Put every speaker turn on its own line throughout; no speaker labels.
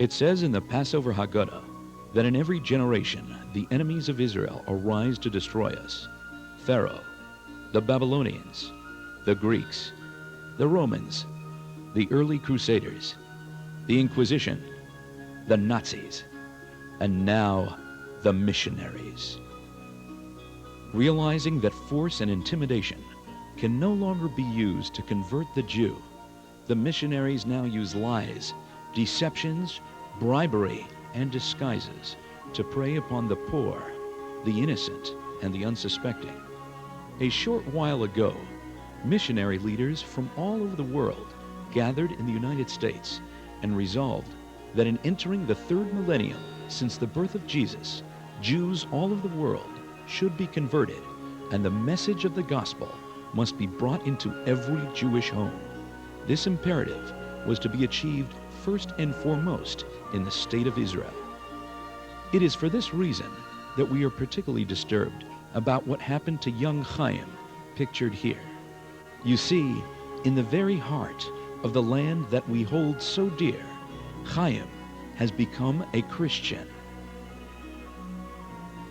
It says in the Passover Haggadah that in every generation the enemies of Israel arise to destroy us. Pharaoh, the Babylonians, the Greeks, the Romans, the early Crusaders, the Inquisition, the Nazis, and now the missionaries. Realizing that force and intimidation can no longer be used to convert the Jew, the missionaries now use lies, deceptions, bribery, and disguises to prey upon the poor, the innocent, and the unsuspecting. A short while ago, missionary leaders from all over the world gathered in the United States and resolved that in entering the third millennium since the birth of Jesus, Jews all over the world should be converted, and the message of the gospel must be brought into every Jewish home. This imperative was to be achieved first and foremost in the state of Israel. It is for this reason that we are particularly disturbed about what happened to young Chaim, pictured here. You see, in the very heart of the land that we hold so dear, Chaim has become a Christian.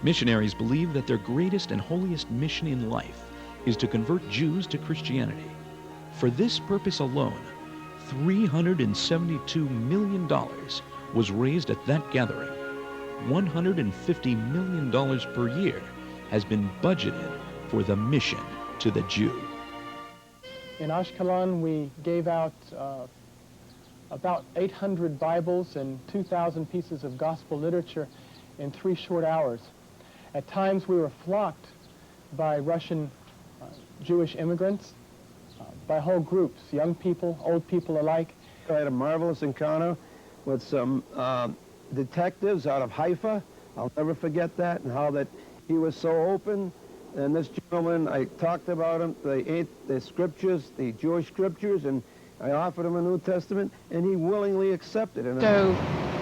Missionaries believe that their greatest and holiest mission in life is to convert Jews to Christianity. For this purpose alone, $372 million was raised at that gathering. $150 million per year has been budgeted for the mission to the Jew.
In Ashkelon, we gave out about 800 Bibles and 2,000 pieces of gospel literature in 3 short hours. At times we were flocked by Russian Jewish immigrants, by whole groups, young people, old people alike.
I had a marvelous encounter with some detectives out of Haifa. I'll never forget that, and how that he was so open. And this gentleman, I talked about him, the scriptures, the Jewish scriptures, and I offered him a New Testament, and he willingly accepted it.
So,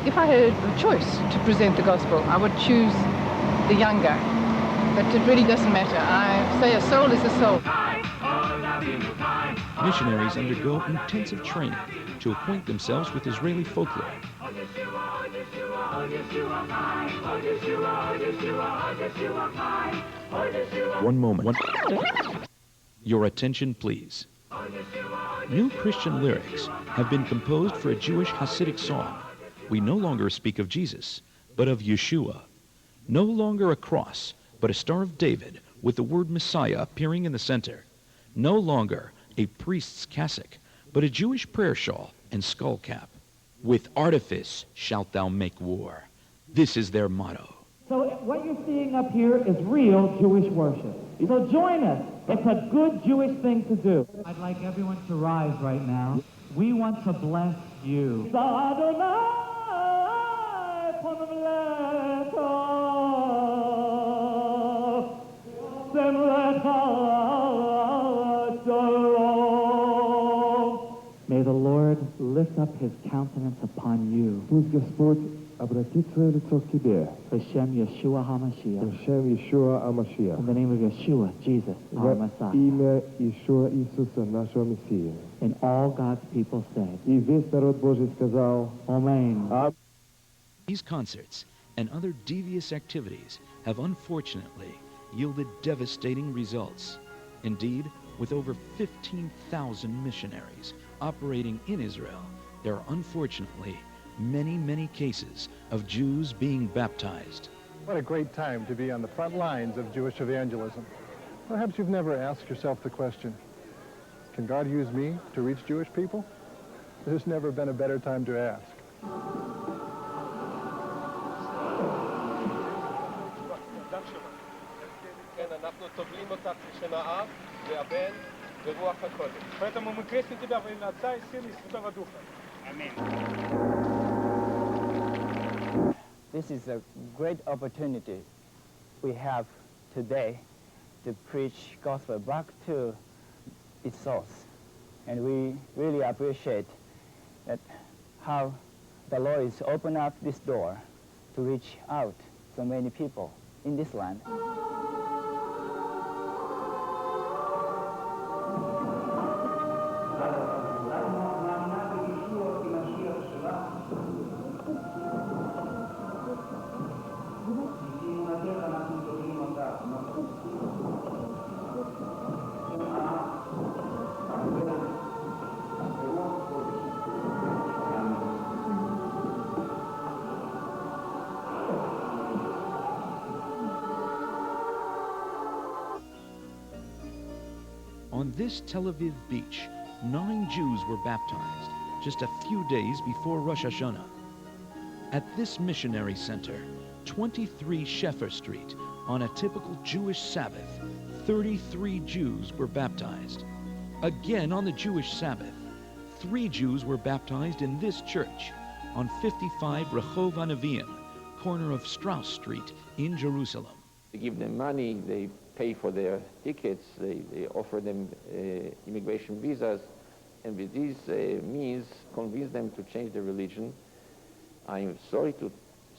if I had a choice to present the gospel, I would choose the young guy. But it really doesn't matter. I say a soul is a soul.
Missionaries undergo intensive training to acquaint themselves with Israeli folklore. One moment. Your attention, please. New Christian lyrics have been composed for a Jewish Hasidic song. We no longer speak of Jesus, but of Yeshua. No longer a cross, but a Star of David with the word Messiah appearing in the center. No longer a priest's cassock, but a Jewish prayer shawl and skull cap. With artifice shalt thou make war. This is their motto.
So what you're seeing up here is real Jewish worship. So join us. It's a good Jewish thing to do. I'd like everyone to rise right now. We want to bless you. May the Lord lift up his countenance upon you.
Пусть Господь обратит свое лицо к тебе.
B'Shem Yeshua HaMashiach.
Б'Шем Yeshua HaMashiach.
In the name of Yeshua, Jesus, our
Во
Messiah.
имя Иешуа Иисуса, нашего Мессии.
And all God's people said,
И весь народ Божий сказал,
Amen.
These concerts and other devious activities have unfortunately yielded devastating results. Indeed, with over 15,000 missionaries operating in Israel, there are unfortunately many, many cases of Jews being baptized.
What a great time to be on the front lines of Jewish evangelism. Perhaps you've never asked yourself the question, can God use me to reach Jewish people? There's never been a better time to ask.
Поэтому мы крестим тебя во имя Отца и Сына и Святого Духа. Аминь.
This is a great opportunity we have today to preach gospel back to its source. And we really appreciate that how the Lord is opened up this door to reach out so many people in this land.
On this Tel Aviv beach, 9 Jews were baptized just a few days before Rosh Hashanah. At this missionary center, 23 Shefer Street, on a typical Jewish Sabbath, 33 Jews were baptized. Again on the Jewish Sabbath, 3 Jews were baptized in this church on 55 Rehov Anavim, corner of Strauss Street in Jerusalem.
They give them money, they pay for their tickets, they offer them immigration visas, and with these means convince them to change their religion. I'm sorry to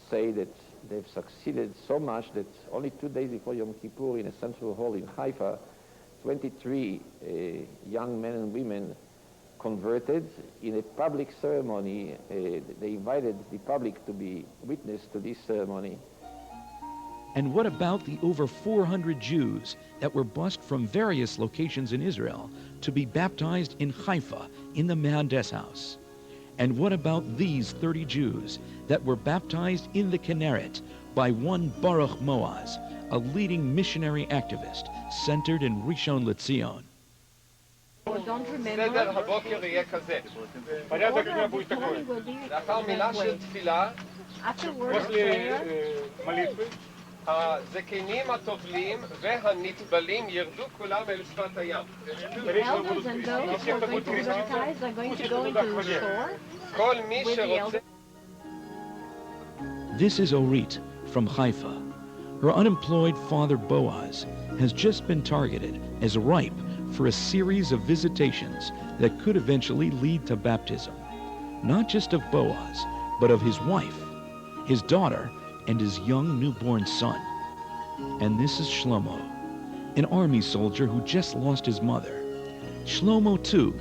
say that they've succeeded so much that only 2 days before Yom Kippur in a central hall in Haifa, 23 young men and women converted in a public ceremony. They invited the public to be witness to this ceremony.
And what about the over 400 Jews that were bused from various locations in Israel to be baptized in Haifa in the Mehandes house? And what about these 30 Jews that were baptized in the Kinneret by one Baruch Moaz, a leading missionary activist centered in Rishon LeZion?
Don't remember. סדר הבוקר יהיה כזה. לאחר מילה של תפילה, הזקנים הטובלים והנטבלים ירדו כולם אל שפת הים.
Elders and those who are going to be baptized are going to go into the shore.
כל מי שרוצה.
This is Orit from Haifa. Her unemployed father Boaz has just been targeted as ripe for a series of visitations that could eventually lead to baptism. Not just of Boaz, but of his wife, his daughter, and his young newborn son. And this is Shlomo, an army soldier who just lost his mother. Shlomo, too,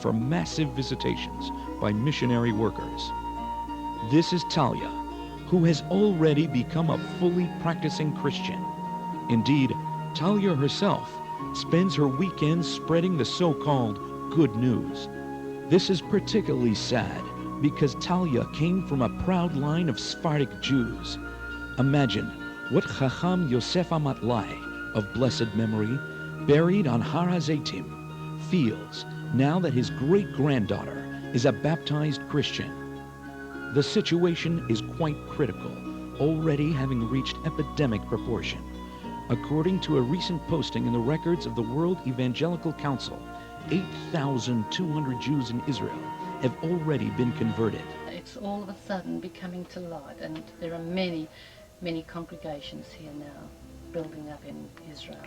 for massive visitations by missionary workers. This is Talia, who has already become a fully practicing Christian. Indeed, Talia herself spends her weekends spreading the so-called good news. This is particularly sad because Talia came from a proud line of Sephardic Jews. Imagine what Chacham Yosef Amatlai, of blessed memory, buried on Har HaZeitim, feels now that his great-granddaughter is a baptized Christian. The situation is quite critical, already having reached epidemic proportion. According to a recent posting in the records of the World Evangelical Council, 8,200 Jews in Israel have already been converted.
It's all of a sudden becoming to light, and there are many, many congregations here now building up in Israel.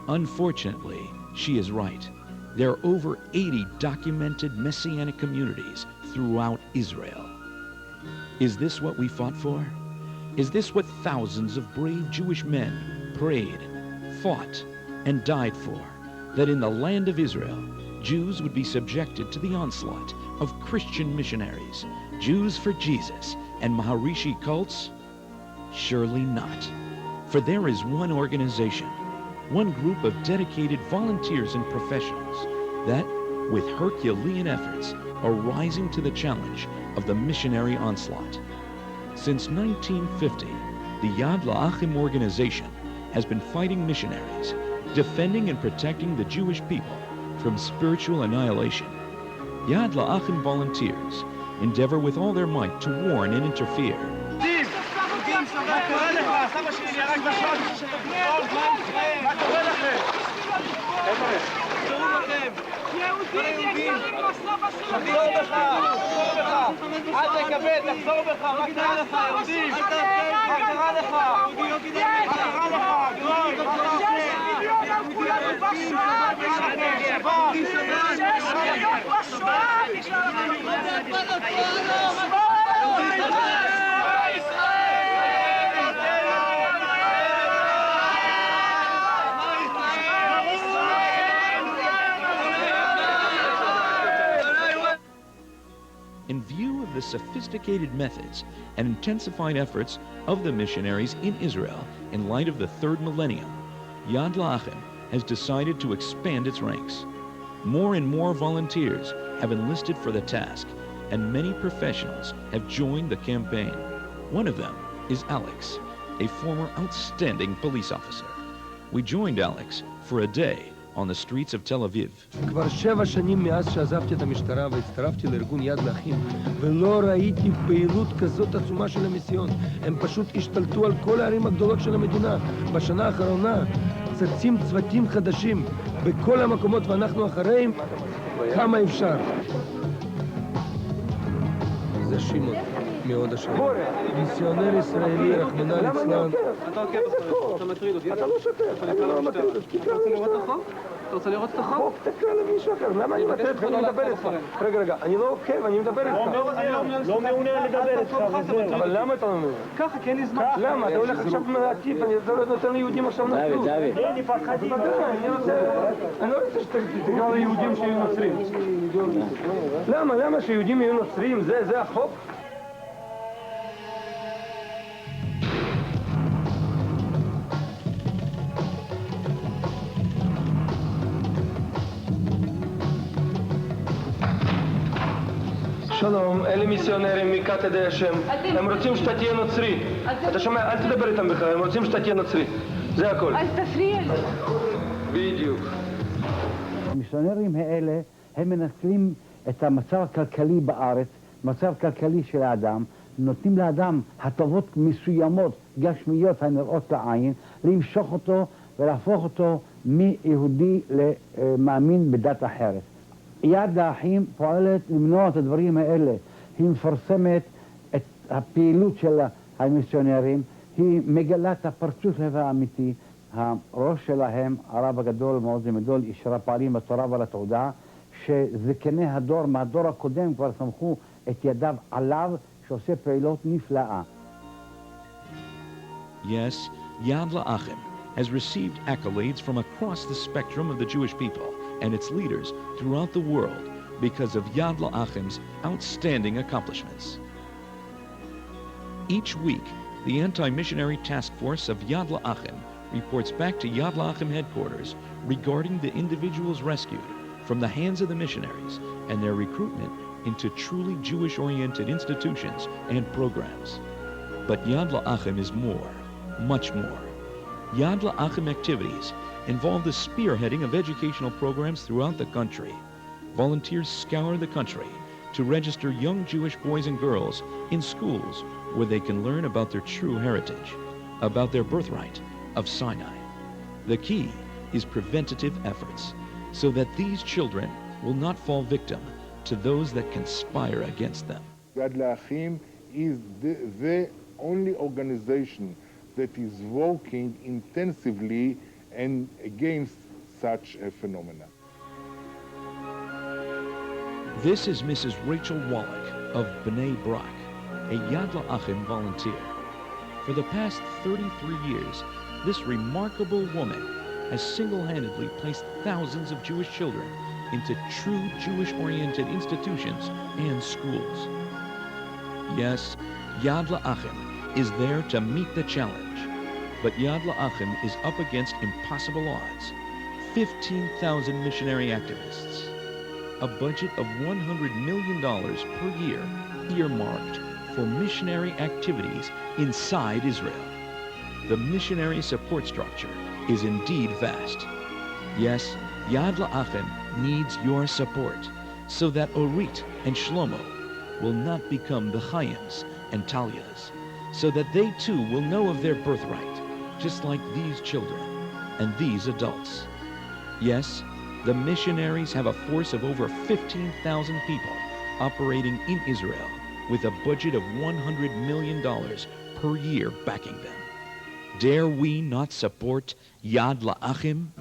Unfortunately, she is right. There are over 80 documented Messianic communities throughout Israel. Is this what we fought for? Is this what thousands of brave Jewish men prayed, fought, and died for? That in the land of Israel, Jews would be subjected to the onslaught of Christian missionaries, Jews for Jesus, and Maharishi cults? Surely not. For there is one organization, one group of dedicated volunteers and professionals that, with Herculean efforts, are rising to the challenge of the missionary onslaught. Since 1950, the Yad Lachim organization has been fighting missionaries, defending and protecting the Jewish people from spiritual annihilation. Yad Lachim volunteers endeavor with all their might to warn and interfere. In view of the sophisticated methods and intensified efforts of the missionaries in Israel in light of the third millennium, Yad Lachim has decided to expand its ranks. More and more volunteers have enlisted for the task, and many professionals have joined the campaign. One of them is Alex, a former outstanding police officer. we joined Alex for a day on the streets of Tel Aviv.
כבר 7 שנים מאז שעזבתי את המשטרה והצטרפתי לארגון יד לאחים, ולא ראיתי פעילות כזאת עצומה של המיסיון. הם פשוט השתלטו על כל הערים הגדולות של המדינה. בשנה האחרונה צצים צוותים חדשים בכל המקומות ואנחנו אחריהם כמה אפשר. זה שמעון מאוד השם. מיסיונר ישראלי, רחמנא ליצלן.
אתה עוקב אחרי, אתה מטריד אותי. אתה לא שוטר, אני לא מטריד אותי. אתה רוצה לראות את החוק? אתה רוצה לראות את החוק?
תקרא למישהו אחר, למה אני מטריד אותך? אני מדבר איתך. רגע, אני לא עוקב, אני מדבר איתך.
לא מעוניין לדבר איתך וזהו.
אבל למה אתה לא מעוניין?
ככה, כי אין לי זמן.
למה? אתה הולך עכשיו להטיף, אני נותן ליהודים עכשיו נצרות.
אין פחדים.
אני לא רוצה שתקרא ליהודים שיהיו נוצרים. למה שיהודים יהיו נוצרים? זה החוק? שלום, אלה מיסיונרים מכת ידי השם. הם רוצים שאתה תהיה נוצרי. אתה שומע? אל תדבר איתם בכלל, הם רוצים שאתה תהיה נוצרי. זה הכל.
אל תפריע לי.
בדיוק.
המיסיונרים האלה, הם מנצלים את המצב הכלכלי בארץ, מצב כלכלי של האדם, נותנים לאדם הטבות מסוימות, גשמיות הנראות לעין, למשוך אותו ולהפוך אותו מיהודי למאמין בדת אחרת. יד לאחים פועלת למנוע את הדברים האלה. היא מפרסמת את הפעילות של המיסיונרים, היא מגלה את הפרצוף האמיתי. הראש שלהם, הרב הגדול מאוד גדול, איש הפעלים בתורה ועל התעודה, שזקני הדור מהדור הקודם כבר סמכו את ידיו עליו, שעושה פעילות נפלאה.
Yes, Yad Lachim has received accolades from across the spectrum of the Jewish people and its leaders throughout the world because of Yad Lachim's outstanding accomplishments. Each week, the anti-missionary task force of Yad Lachim reports back to Yad Lachim headquarters regarding the individuals rescued from the hands of the missionaries and their recruitment into truly Jewish-oriented institutions and programs. But Yad Lachim is more, much more. Yad Lachim activities involve the spearheading of educational programs throughout the country. Volunteers scour the country to register young Jewish boys and girls in schools where they can learn about their true heritage, about their birthright of Sinai. The key is preventative efforts so that these children will not fall victim to those that conspire against them.
Yad Lachim is the only organization that is working intensively and against such a phenomenon.
This is Mrs. Rachel Wallach of B'nai Brak, a Yad Lachim volunteer. For the past 33 years, this remarkable woman has single-handedly placed thousands of Jewish children into true Jewish-oriented institutions and schools. Yes, Yad Lachim is there to meet the challenge, but Yad Lachim is up against impossible odds. 15,000 missionary activists, a budget of $100 million per year earmarked for missionary activities inside Israel. The missionary support structure is indeed vast. Yes, Yad Lachim needs your support so that Orit and Shlomo will not become the Chaims and Talyas, so that they too will know of their birthright, just like these children and these adults. Yes, the missionaries have a force of over 15,000 people operating in Israel with a budget of $100 million per year backing them. Dare we not support Yad Lachim?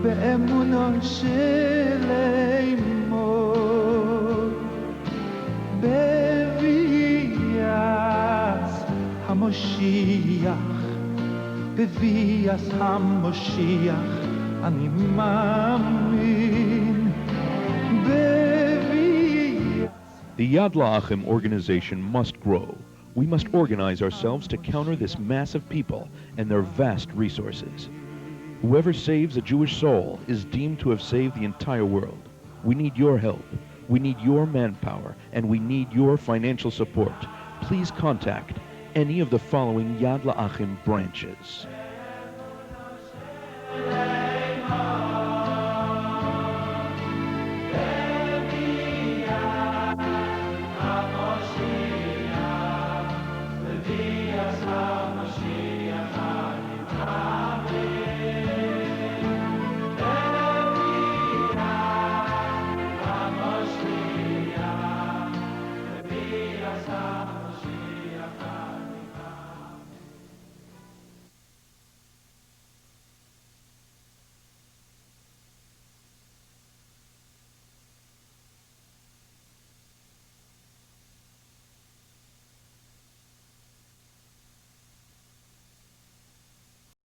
באמונו שלמו בביאס המשיח בביאס המשיח אני מאמין בביאס.
The Yad Lachim organization must grow. We must organize ourselves to counter this mass of people and their vast resources. Whoever saves a Jewish soul is deemed to have saved the entire world. We need your help. We need your manpower and we need your financial support. Please contact any of the following Yad Lachim branches.